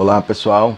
Olá pessoal,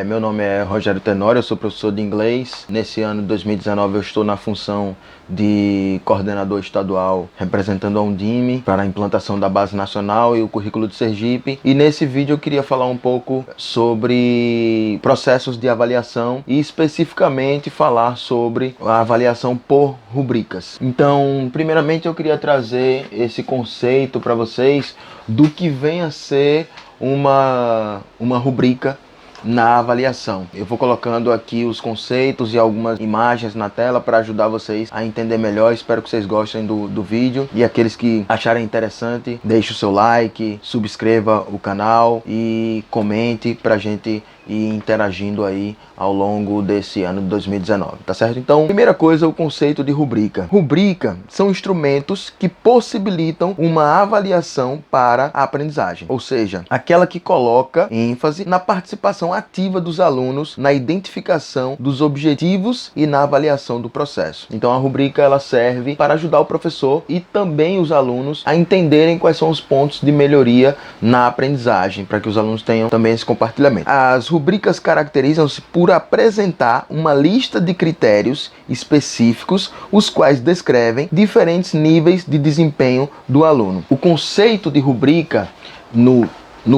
meu nome é Rogério Tenório, eu sou professor de inglês. Nesse ano de 2019 eu estou na função de coordenador estadual representando a Undime para a implantação da Base Nacional e o currículo de Sergipe. E nesse vídeo eu queria falar um pouco sobre processos de avaliação e especificamente falar sobre a avaliação por rubricas. Então, primeiramente eu queria trazer esse conceito para vocês do que vem a ser uma rubrica na avaliação. Eu vou colocando aqui os conceitos e algumas imagens na tela para ajudar vocês a entender melhor. Espero que vocês gostem do vídeo, e aqueles que acharem interessante, deixe o seu like, subscreva o canal e comente pra gente ir interagindo aí ao longo desse ano de 2019, tá certo? Então, primeira coisa, o conceito de rubrica. Rubrica são instrumentos que possibilitam uma avaliação para a aprendizagem, ou seja, aquela que coloca ênfase na participação ativa dos alunos, na identificação dos objetivos e na avaliação do processo. Então a rubrica ela serve para ajudar o professor e também os alunos a entenderem quais são os pontos de melhoria na aprendizagem, para que os alunos tenham também esse compartilhamento. As rubricas caracterizam-se por apresentar uma lista de critérios específicos, os quais descrevem diferentes níveis de desempenho do aluno. O conceito de rubrica no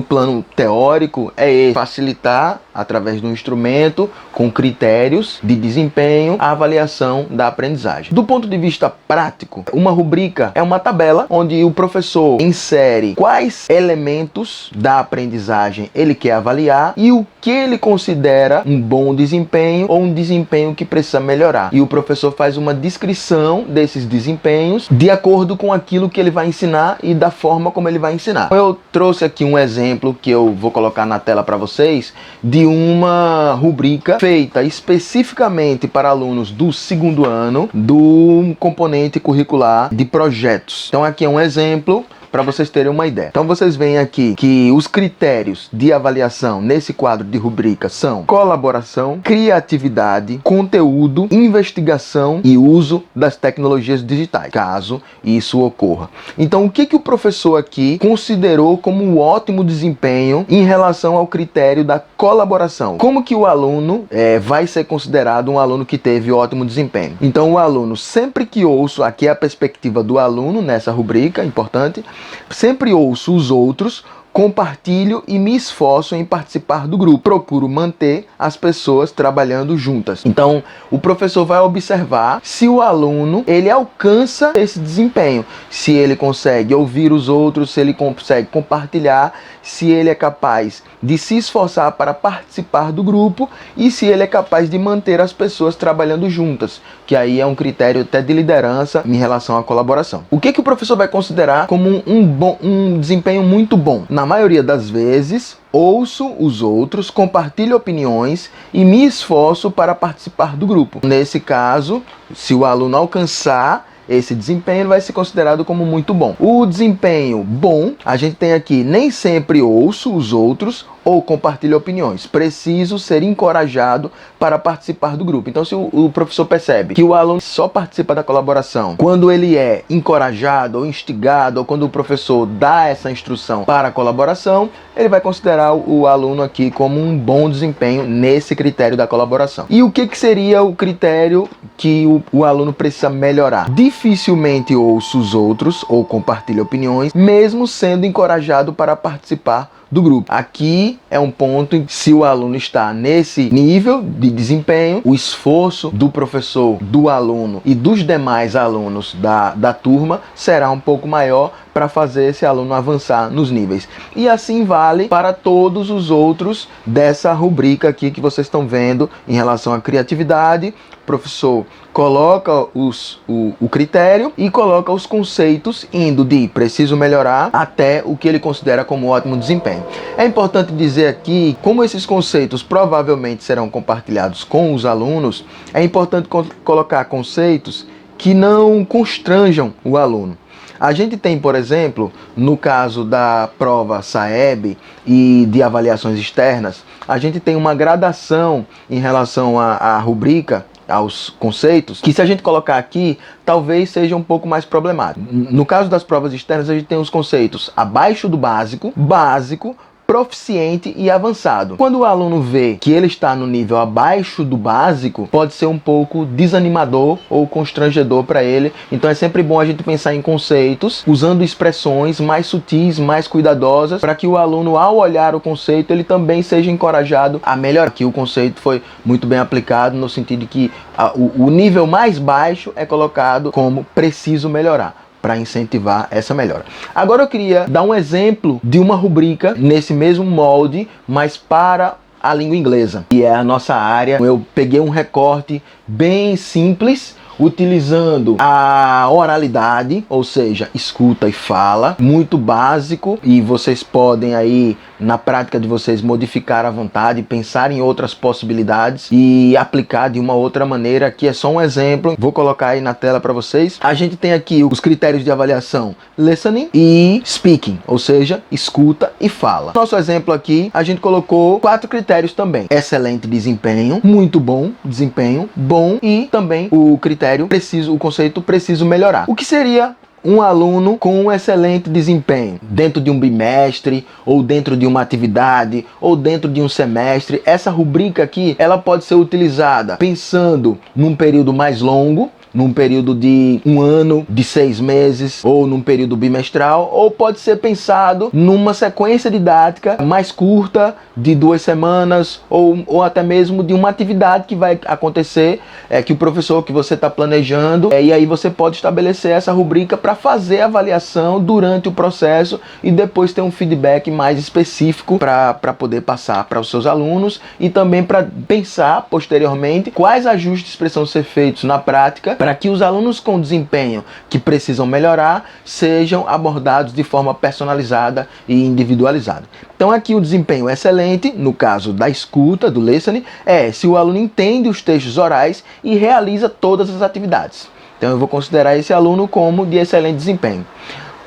plano teórico é facilitar, através de um instrumento com critérios de desempenho, a avaliação da aprendizagem. Do ponto de vista prático, uma rubrica é uma tabela onde o professor insere quais elementos da aprendizagem ele quer avaliar e o que ele considera um bom desempenho ou um desempenho que precisa melhorar. E o professor faz uma descrição desses desempenhos de acordo com aquilo que ele vai ensinar e da forma como ele vai ensinar. Eu trouxe aqui um exemplo que eu vou colocar na tela para vocês de uma rubrica feita especificamente para alunos do segundo ano do componente curricular de projetos. Então aqui é um exemplo para vocês terem uma ideia. Então vocês veem aqui que os critérios de avaliação nesse quadro de rubrica são colaboração, criatividade, conteúdo, investigação e uso das tecnologias digitais, caso isso ocorra. Então o que o professor aqui considerou como um ótimo desempenho em relação ao critério da colaboração? Como que o aluno vai ser considerado um aluno que teve ótimo desempenho? Então o aluno, sempre que ouço, aqui é a perspectiva do aluno nessa rubrica, importante, sempre ouço os outros, compartilho e me esforço em participar do grupo. Procuro manter as pessoas trabalhando juntas. Então, o professor vai observar se o aluno ele alcança esse desempenho, se ele consegue ouvir os outros, se ele consegue compartilhar, se ele é capaz de se esforçar para participar do grupo e se ele é capaz de manter as pessoas trabalhando juntas, que aí é um critério até de liderança em relação à colaboração. O que o professor vai considerar como um desempenho muito bom? Na maioria das vezes, ouço os outros, compartilho opiniões e me esforço para participar do grupo. Nesse caso, se o aluno alcançar esse desempenho, ele vai ser considerado como muito bom. O desempenho bom, a gente tem aqui, nem sempre ouço os outros ou compartilho opiniões. Preciso ser encorajado para participar do grupo. Então, se o professor percebe que o aluno só participa da colaboração quando ele é encorajado ou instigado, ou quando o professor dá essa instrução para a colaboração, ele vai considerar o aluno aqui como um bom desempenho nesse critério da colaboração. E o que seria o critério que o aluno precisa melhorar? Dificilmente ouço os outros ou compartilho opiniões, mesmo sendo encorajado para participar do grupo. Aqui é um ponto em que, se o aluno está nesse nível de desempenho, o esforço do professor, do aluno e dos demais alunos da turma será um pouco maior para fazer esse aluno avançar nos níveis. E assim vale para todos os outros dessa rubrica aqui que vocês estão vendo em relação à criatividade. O professor coloca o critério e coloca os conceitos indo de preciso melhorar até o que ele considera como ótimo desempenho. É importante dizer aqui, como esses conceitos provavelmente serão compartilhados com os alunos, é importante colocar conceitos que não constranjam o aluno. A gente tem, por exemplo, no caso da prova SAEB e de avaliações externas, a gente tem uma gradação em relação à rubrica, aos conceitos, que se a gente colocar aqui, talvez seja um pouco mais problemático. No caso das provas externas, a gente tem os conceitos abaixo do básico, básico, proficiente e avançado. Quando o aluno vê que ele está no nível abaixo do básico, pode ser um pouco desanimador ou constrangedor para ele. Então é sempre bom a gente pensar em conceitos, usando expressões mais sutis, mais cuidadosas, para que o aluno, ao olhar o conceito, ele também seja encorajado a melhorar. Aqui o conceito foi muito bem aplicado, no sentido de que o nível mais baixo é colocado como preciso melhorar, para incentivar essa melhora. Agora eu queria dar um exemplo de uma rubrica nesse mesmo molde, mas para a língua inglesa, que é a nossa área. Eu peguei um recorte bem simples, utilizando a oralidade, ou seja, escuta e fala, muito básico, e vocês podem aí, na prática de vocês, modificar à vontade, pensar em outras possibilidades e aplicar de uma outra maneira. Aqui é só um exemplo, vou colocar aí na tela para vocês. A gente tem aqui os critérios de avaliação: listening e speaking, ou seja, escuta e fala. Nosso exemplo aqui, a gente colocou 4 critérios também: excelente desempenho, muito bom desempenho, bom e também o critério preciso, o conceito preciso melhorar. O que seria um aluno com um excelente desempenho dentro de um bimestre, ou dentro de uma atividade, ou dentro de um semestre? Essa rubrica aqui, ela pode ser utilizada pensando num período mais longo, num período de 1 ano, de 6 meses, ou num período bimestral, ou pode ser pensado numa sequência didática mais curta, de 2 semanas, ou até mesmo de uma atividade que vai acontecer, que o professor que você está planejando, e aí você pode estabelecer essa rubrica para fazer a avaliação durante o processo e depois ter um feedback mais específico para poder passar para os seus alunos, e também para pensar posteriormente quais ajustes precisam ser feitos na prática para que os alunos com desempenho que precisam melhorar sejam abordados de forma personalizada e individualizada. Então aqui o desempenho excelente, no caso da escuta, do listening, é se o aluno entende os textos orais e realiza todas as atividades. Então eu vou considerar esse aluno como de excelente desempenho.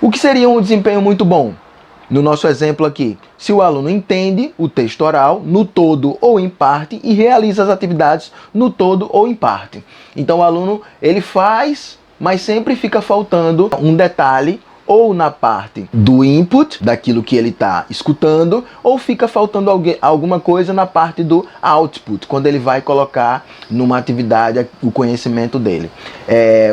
O que seria um desempenho muito bom? No nosso exemplo aqui, se o aluno entende o texto oral no todo ou em parte e realiza as atividades no todo ou em parte. Então o aluno, ele faz, mas sempre fica faltando um detalhe, ou na parte do input, daquilo que ele está escutando, ou fica faltando alguma coisa na parte do output, quando ele vai colocar numa atividade o conhecimento dele.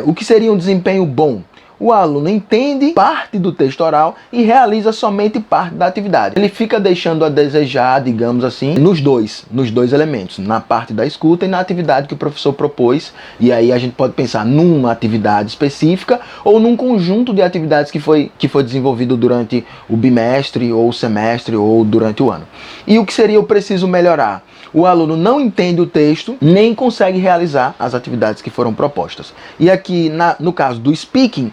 O que seria um desempenho bom? O aluno entende parte do texto oral e realiza somente parte da atividade. Ele fica deixando a desejar, digamos assim, nos dois elementos, na parte da escuta e na atividade que o professor propôs. E aí a gente pode pensar numa atividade específica ou num conjunto de atividades que foi desenvolvido durante o bimestre ou o semestre ou durante o ano. E o que seria o preciso melhorar? O aluno não entende o texto, nem consegue realizar as atividades que foram propostas. E aqui, no caso do speaking,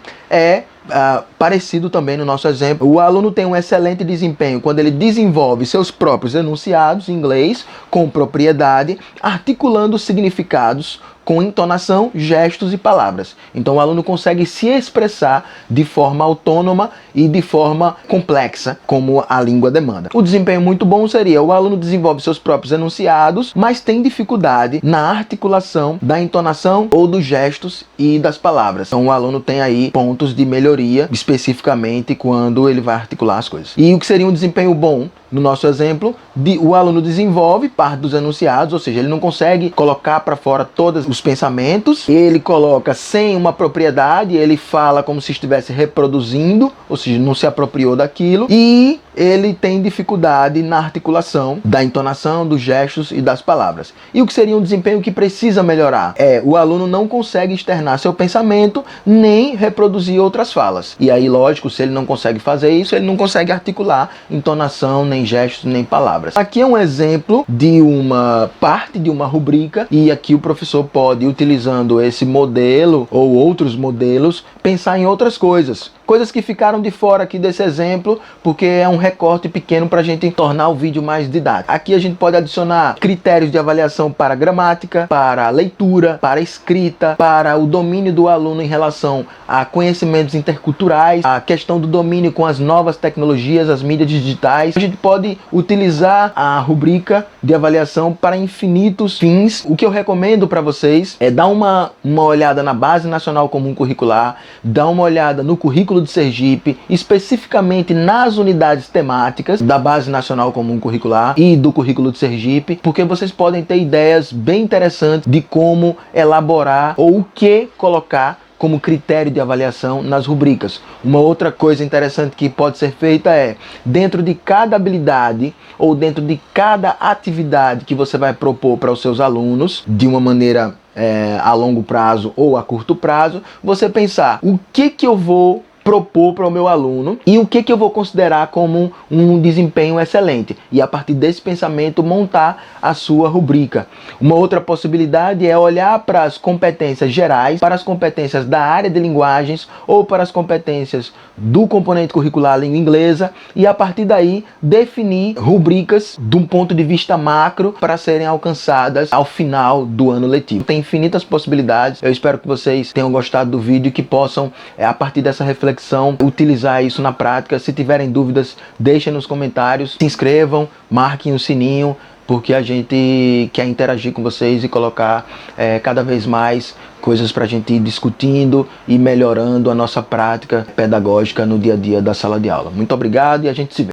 parecido também no nosso exemplo. O aluno tem um excelente desempenho quando ele desenvolve seus próprios enunciados em inglês com propriedade, articulando significados com entonação, gestos e palavras. Então o aluno consegue se expressar de forma autônoma e de forma complexa, como a língua demanda. O desempenho muito bom seria: o aluno desenvolve seus próprios enunciados, mas tem dificuldade na articulação da entonação ou dos gestos e das palavras. Então o aluno tem aí pontos de melhoria, especificamente quando ele vai articular as coisas. E o que seria um desempenho bom? No nosso exemplo, o aluno desenvolve parte dos enunciados, ou seja, ele não consegue colocar para fora todos os pensamentos, ele coloca sem uma propriedade, ele fala como se estivesse reproduzindo, ou seja, não se apropriou daquilo, e ele tem dificuldade na articulação da entonação, dos gestos e das palavras. E o que seria um desempenho que precisa melhorar? O aluno não consegue externar seu pensamento, nem reproduzir outras falas. E aí, lógico, se ele não consegue fazer isso, ele não consegue articular entonação, nem gestos, nem palavras. Aqui é um exemplo de uma parte de uma rubrica, e aqui o professor pode, utilizando esse modelo ou outros modelos, pensar em outras coisas que ficaram de fora aqui desse exemplo, porque é um recorte pequeno para a gente tornar o vídeo mais didático. Aqui a gente pode adicionar critérios de avaliação para gramática, para leitura, para escrita, para o domínio do aluno em relação a conhecimentos interculturais, a questão do domínio com as novas tecnologias, as mídias digitais. A gente pode utilizar a rubrica de avaliação para infinitos fins. O que eu recomendo para vocês é dar uma olhada na Base Nacional Comum Curricular, dar uma olhada no currículo de Sergipe, especificamente nas unidades temáticas da Base Nacional Comum Curricular e do Currículo de Sergipe, porque vocês podem ter ideias bem interessantes de como elaborar ou o que colocar como critério de avaliação nas rubricas. Uma outra coisa interessante que pode ser feita é, dentro de cada habilidade ou dentro de cada atividade que você vai propor para os seus alunos, de uma maneira a longo prazo ou a curto prazo, você pensar o que eu vou propor para o meu aluno e o que eu vou considerar como um desempenho excelente, e a partir desse pensamento montar a sua rubrica. Uma outra possibilidade é olhar para as competências gerais, para as competências da área de linguagens ou para as competências do componente curricular língua inglesa, e a partir daí definir rubricas de um ponto de vista macro para serem alcançadas ao final do ano letivo. Tem infinitas possibilidades. Eu espero que vocês tenham gostado do vídeo e que possam, a partir dessa reflexão, utilizar isso na prática. Se tiverem dúvidas, deixem nos comentários, se inscrevam, marquem o sininho, porque a gente quer interagir com vocês e colocar cada vez mais coisas para a gente ir discutindo e melhorando a nossa prática pedagógica no dia a dia da sala de aula. Muito obrigado e a gente se vê.